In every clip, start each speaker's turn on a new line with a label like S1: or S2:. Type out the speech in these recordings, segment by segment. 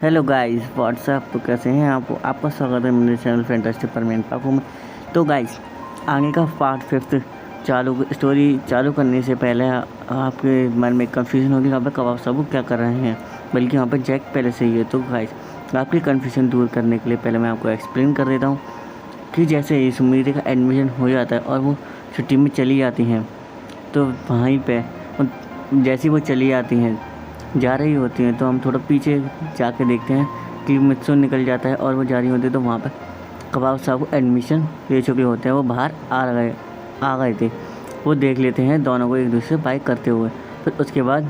S1: Hello guys what's up. तो कैसे हैं आप? आपका स्वागत है मेरे चैनल फैंटास्टिक परमानेंट पापू में। तो गाइस आगे का पार्ट 5 स्टोरी चालू करने से पहले आपके मन में कन्फ्यूजन होगी, यहाँ पर कबाब साहब क्या कर रहे हैं, बल्कि यहाँ पर जैक पहले से ही है। तो गाइस आपकी कन्फ्यूजन दूर करने के लिए पहले मैं आपको एक्सप्लेन कर देता हूँ कि जैसे ही सुमीर का एडमिशन हो जाता है और वो छुट्टी में चली जाती हैं, तो वहीं पर जैसी वो चली जाती हैं जा रही होती हैं, तो हम थोड़ा पीछे जाके देखते हैं कि मित्सु निकल जाता है और वो जा रही होती है। तो वहाँ पर कबाब साहब को एडमिशन ले चुके होते हैं, वो बाहर आ गए थे। वो देख लेते हैं दोनों को एक दूसरे से बाइक करते हुए। फिर उसके बाद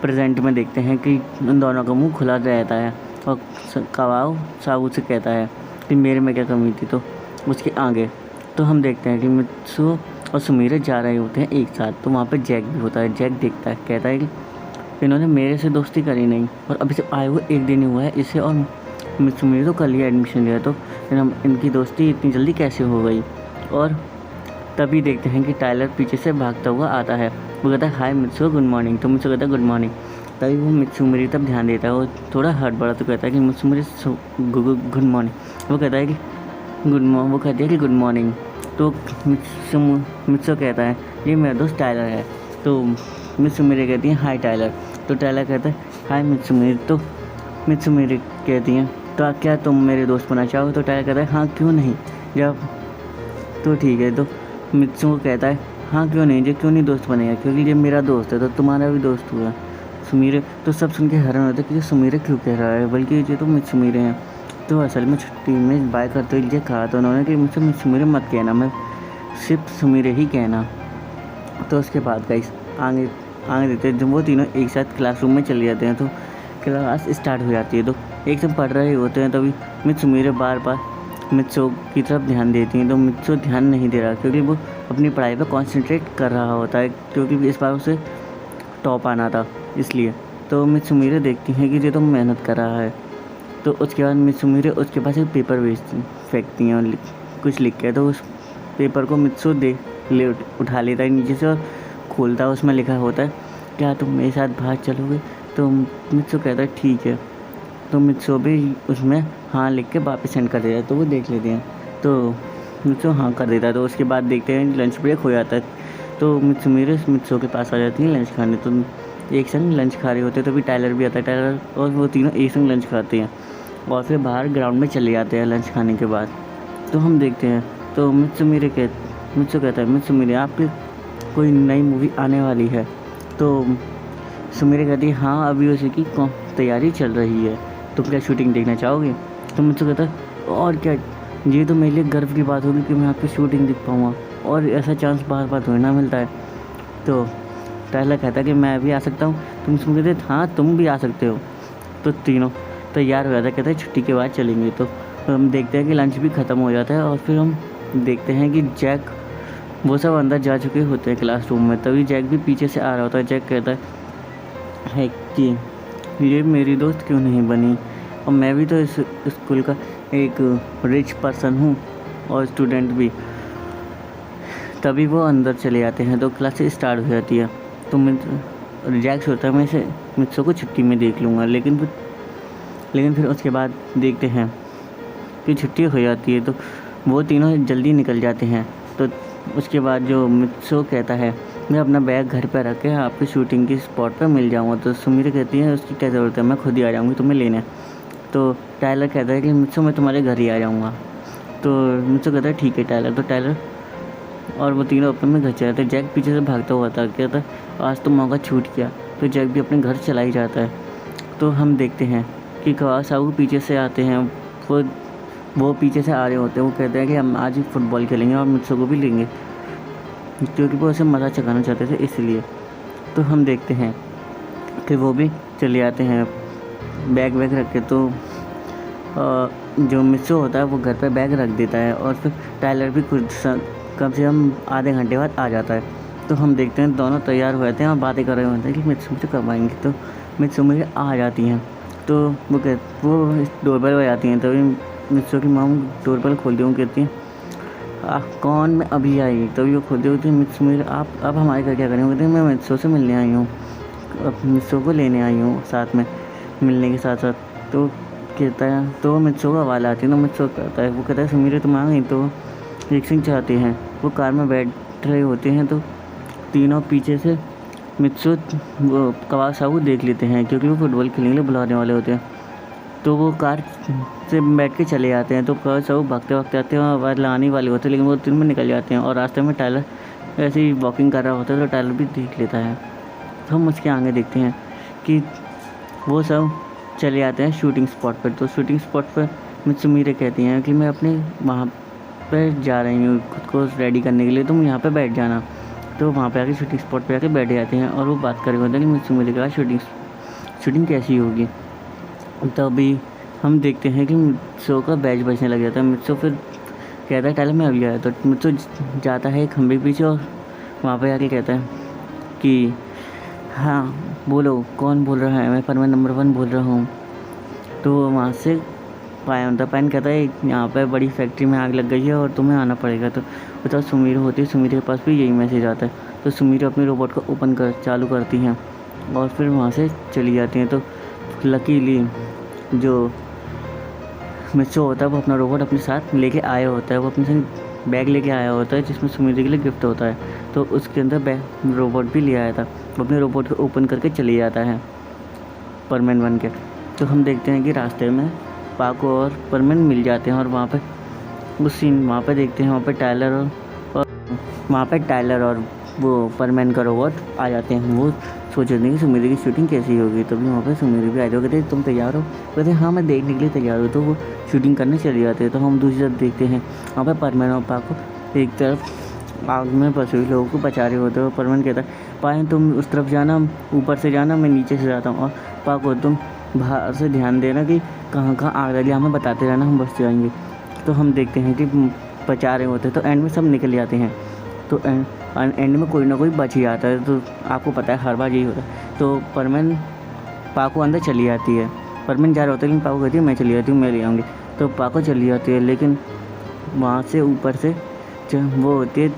S1: प्रेजेंट में देखते हैं कि उन दोनों का मुंह खुला रहता है और कबाब साहब से कहता है कि मेरे में क्या कमी थी। तो उसके आगे तो हम देखते हैं कि मित्सु और सुमीर जा रहे होते हैं एक साथ। तो वहाँ पर जैक भी होता है। जैक देखता है, कहता है कि इन्होंने मेरे से दोस्ती करी नहीं और अभी से आए हुए एक दिन ही हुआ है इसे, और सुमीर तो कल ही एडमिशन लिया, तो इनकी दोस्ती इतनी जल्दी कैसे हो गई। और तभी देखते हैं कि टाइलर पीछे से भागता हुआ आता है। वो कहता है हाय मित्सु, गुड मॉर्निंग। तो मित्सु कहता है गुड मॉर्निंग। तभी वो मित्सु मेरी तब ध्यान देता है, वो थोड़ा हट बड़ा तो कहता है कि मित्सु मेरी गुड मॉर्निंग। वो कहता है कि वो कहती है कि गुड मॉर्निंग। तो मित्सु कहता है ये मेरा दोस्त टाइलर है। तो मित्सु मेरे कहती है हाय टाइलर। तो टाइलर कहता है हाय मित्सु मेरी। तो मित्सु मेरी कहती हैं तो क्या तुम मेरे दोस्त बनना चाहो? तो टाइलर कहता है हाँ क्यों नहीं, जब तो ठीक है। तो मित्सु को कहता है हाँ क्यों नहीं, जो क्यों नहीं दोस्त बनेगा, क्योंकि ये मेरा दोस्त है तो तुम्हारा भी दोस्त हुआ। सुमीर तो सब सुन के हैरान होता है कि सुमीर क्यों कह रहा है, बल्कि ये तो मित्सु मेरे हैं। तो असल में छुट्टी में बाय करते हुए ये कहा तो उन्होंने कि मुझसे मित्सु मेरे मत कहना, मैं सिर्फ सुमीर ही कहना। तो उसके बाद गाइस आगे देते हैं, जब वो तीनों एक साथ क्लासरूम में चले जाते हैं तो क्लास स्टार्ट हो जाती है। तो एक सब पढ़ रहे होते हैं, तभी मित्सु मेरे बार बार मित्सु की तरफ ध्यान देती हैं। तो मित्सु ध्यान नहीं दे रहा क्योंकि वो अपनी पढ़ाई पर कंसंट्रेट कर रहा होता है, क्योंकि इस बार उसे टॉप आना था इसलिए। तो मित्सु मेरे देखती हैं कि ये तो मेहनत कर रहा है। तो उसके बाद मित्सु मेरे उसके पास एक पेपर फेंकती हैं और कुछ लिख के। तो उस पेपर को मित्सु उठा लेता है नीचे से और खोलता है। उसमें लिखा होता है क्या तुम मेरे साथ बाहर चलोगे? तो मित्सु कहता है ठीक है। तो मित्सु भी उसमें हाँ लिख के वापस सेंड कर देता है। तो वो देख लेते हैं, तो मित्सु हाँ कर देता है। तो उसके बाद देखते हैं लंच ब्रेक हो जाता है। तो मित्सु के पास आ जाती है लंच खाने। तो एक संग लंच खा रहे होते हैं, तभी टाइलर भी आता है। टाइलर और वो तीनों एक संग लंच खाते हैं और फिर बाहर ग्राउंड में चले जाते हैं लंच खाने के बाद। तो हम देखते हैं तो मित्सु कहता है मित्सु मेरे आपकी कोई नई मूवी आने वाली है? तो सुमीर कहती है हाँ अभी उसी की तैयारी चल रही है, तुम क्या शूटिंग देखना चाहोगे? तो मुझसे कहता है और क्या, ये तो मेरे लिए गर्व की बात होगी कि मैं आपकी शूटिंग देख पाऊँगा, और ऐसा चांस बार बार थोड़ी ना मिलता है। तो टाइलर कहता है कि मैं भी आ सकता हूँ। तो मुझसे कहते हैं हाँ तुम भी आ सकते हो। तो तीनों तैयार हो जाता है, कहता है छुट्टी के बाद चलेंगे। तो हम देखते हैं कि लंच भी ख़त्म हो जाता है और फिर हम देखते हैं कि जैक वो सब अंदर जा चुके होते हैं क्लासरूम में। तभी जैक भी पीछे से आ रहा होता है। जैक कहता है कि ये मेरी दोस्त क्यों नहीं बनी, और मैं भी तो इस स्कूल का एक रिच पर्सन हूँ और स्टूडेंट भी। तभी वो अंदर चले जाते हैं तो क्लास स्टार्ट हो जाती है। तो जैक सोचता है मैं इसे मित्सु को छुट्टी में देख लूँगा, लेकिन फिर उसके बाद देखते हैं कि छुट्टी हो जाती है। तो वो तीनों जल्दी निकल जाते हैं। तो उसके बाद जो मित्सु कहता है मैं अपना बैग घर पर रख के आपकी शूटिंग की स्पॉट पर मिल जाऊंगा। तो सुमीर कहती है उसकी क्या ज़रूरत है, मैं खुद ही आ जाऊंगी तुम्हें लेने। तो टाइलर कहता है कि मित्सु मैं तुम्हारे घर ही आ जाऊंगा। तो मित्सु कहता है ठीक है टाइलर। तो टाइलर और वो तीनों अपने में घर चले जाते हैं। जैक पीछे से भागता हुआ था, कहता है आज तो मौका छूट गया। तो जैक भी अपने घर चला ही जाता है। तो हम देखते हैं कि कबाब साहब पीछे से आते हैं, वो पीछे से आ रहे होते हैं। वो कहते हैं कि हम आज ही फुटबॉल खेलेंगे और मित्सु को भी लेंगे, क्योंकि वो उसे मज़ा चखाना चाहते थे इसलिए। तो हम देखते हैं कि वो भी चले आते हैं बैग वैग रख के। तो जो मित्सु होता है वो घर पर बैग रख देता है और फिर टाइलर भी कम से कम आधे घंटे बाद आ जाता है। तो हम देखते हैं दोनों तैयार हो जाते हैं और बातें कर रहे होते हैं कि मित्सु मुझे कब आएंगे। तो मित्सु मुझे आ जाती हैं। तो वो डोरबेल बजाती हैं। तभी मित्सु की माँ डोरबेल खोलती हूँ, कहती हैं कौन? मैं अभी आई। तभी वो खोलती होती है मित्सु मेरे आप अब हमारे घर क्या करें? कहते हैं मैं मित्सु से मिलने आई हूँ, मित्सु को लेने आई हूँ साथ में। मिलने के साथ साथ। तो कहता है, तो मित्सो का आवाज़ आती है ना, मित्सो कहता है, वो कहता है सुमीरे तुम आ गई। तो रिक्सिंग चाहते हैं, वो कार में बैठ रहे होते हैं, तो तीनों पीछे से मित्सो वो कवासाकी देख लेते हैं, क्योंकि वो फुटबॉल खेलने के लिए बुलाने वाले होते हैं। तो वो कार से बैठ के चले जाते हैं। तो कवासाकी भागते भागते आते हैं, आवाज़ लगाने वाले होते हैं, लेकिन वो दिन में निकल जाते हैं। और रास्ते में टाइलर ऐसे ही वॉकिंग कर रहा होता है, तो टाइलर भी देख लेता है। तो हम उसके आगे देखते हैं कि वो सब चले जाते हैं शूटिंग स्पॉट पर। तो शूटिंग स्पॉट पर मित्सुमिरे कहती हैं कि मैं अपने वहाँ पर जा रही हूँ खुद को रेडी करने के लिए, तुम यहाँ पे बैठ जाना। तो वहाँ पे आके शूटिंग स्पॉट पे आके बैठ जाते हैं, और वो बात कर रहे होते हैं कि मित्सुमिरे के बाद शूटिंग कैसी होगी। तभी हम देखते हैं कि मित्सो का बैच बजने लग जाता है। मित्सो फिर कहता है टाइलर मैं अभी आया। तो मित्सो जाता है खंभे पीछे, और वहाँ पे आके कहता है कि हाँ बोलो कौन बोल रहा है, मैं परमानेंट नंबर 1 बोल रहा हूँ। तो वहाँ से पायन कहता है यहाँ पे बड़ी फैक्ट्री में आग लग गई है और तुम्हें आना पड़ेगा। तो बताओ सुमीरो होती है, सुमीरो के पास भी यही मैसेज आता है। तो सुमीरो अपने रोबोट को ओपन कर चालू करती हैं और फिर वहाँ से चली जाती हैं। तो लकीली जो मित्सो होता है वो अपना रोबोट अपने साथ लेके आया होता है, वो अपने साथ बैग लेके आया होता है जिसमें सुमीरो के लिए गिफ्ट होता है। तो उसके अंदर बैग रोबोट भी ले आया था, वो अपने रोबोट को ओपन करके चले जाता है परमैन बन के। तो हम देखते हैं कि रास्ते में पाको और परमैन मिल जाते हैं, और वहाँ पे उस सीन वहाँ पे देखते हैं, वहाँ पे टाइलर और वो परमैन का रोबोट आ जाते हैं। वो सोच रहे थे कि सुमीरो की शूटिंग कैसी होगी। तभी वहाँ पे सुमीरो भी आ जाओ, कहते तुम तैयार हो, कहते हाँ मैं देखने के लिए तैयार हूँ। तो वो शूटिंग करने चले जाते हैं। तो हम दूसरी तरफ देखते हैं, वहाँ पे परमैन और पाको एक तरफ आग में फंसे हुए लोगों को बचा रहे होते हैं। परमैन कहता है पायन तुम उस तरफ जाना, ऊपर से जाना, मैं नीचे से जाता हूँ, और पाको तुम बाहर से ध्यान देना कि कहाँ कहाँ आग लगी, हमें बताते रहना, हम बच जाएंगे। तो हम देखते हैं कि बचा रहे होते हैं, तो एंड में सब निकल जाते हैं। तो एंड में कोई ना कोई बच ही आता है। तो आपको पता है हर बार यही होता है। तो परमैन पाको अंदर चली जाती है, परमैन जा रहा होता है, लेकिन पाको कहती है मैं चली जाती हूँ, मैं ले आऊँगी। तो पाको चली जाती है, लेकिन वहाँ से ऊपर से वो होती है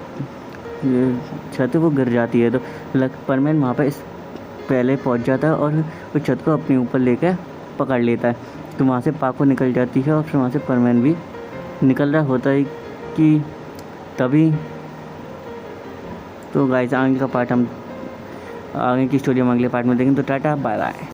S1: छत, वो गिर जाती है। तो परमैन वहाँ पर पहले पहुँच जाता है और वो छत को अपने ऊपर लेकर पकड़ लेता है। तो वहाँ से पाको निकल जाती है, और फिर वहाँ से परमैन भी निकल रहा होता है कि तभी। तो गाइस आगे का पार्ट हम आगे की स्टोरी हम अगले पार्ट में देखेंगे। तो टाटा बाय बाय।